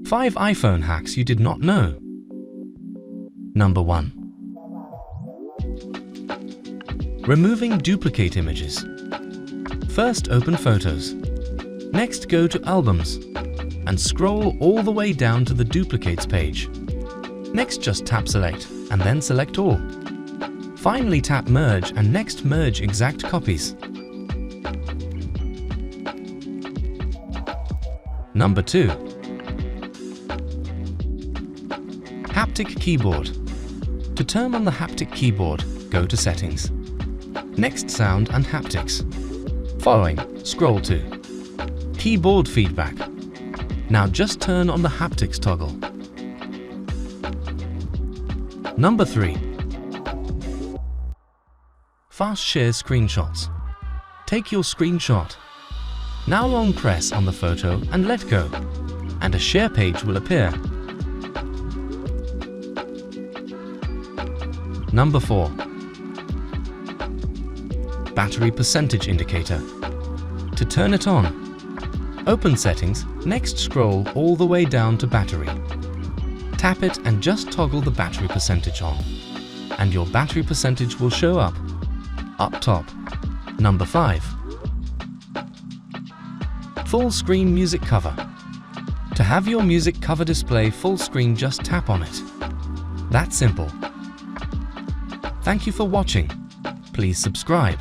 5 iPhone hacks you did not know. Number 1. Removing duplicate images. First open Photos. Next go to Albums and scroll all the way down to the Duplicates page. Next just tap Select and then select All. Finally tap Merge and next merge exact copies. Number 2. Haptic Keyboard. To turn on the Haptic Keyboard, go to Settings. Next Sound and Haptics. Following, scroll to Keyboard Feedback. Now just turn on the Haptics toggle. Number 3. Fast Share Screenshots. Take your screenshot. Now long press on the photo and let go, and a share page will appear. Number 4. Battery Percentage Indicator. To turn it on, open Settings, next scroll all the way down to Battery. Tap it and just toggle the battery percentage on, and your battery percentage will show up top. Number 5. Full Screen Music Cover. To have your music cover display full screen, just tap on it. That's simple. Thank you for watching. Please subscribe.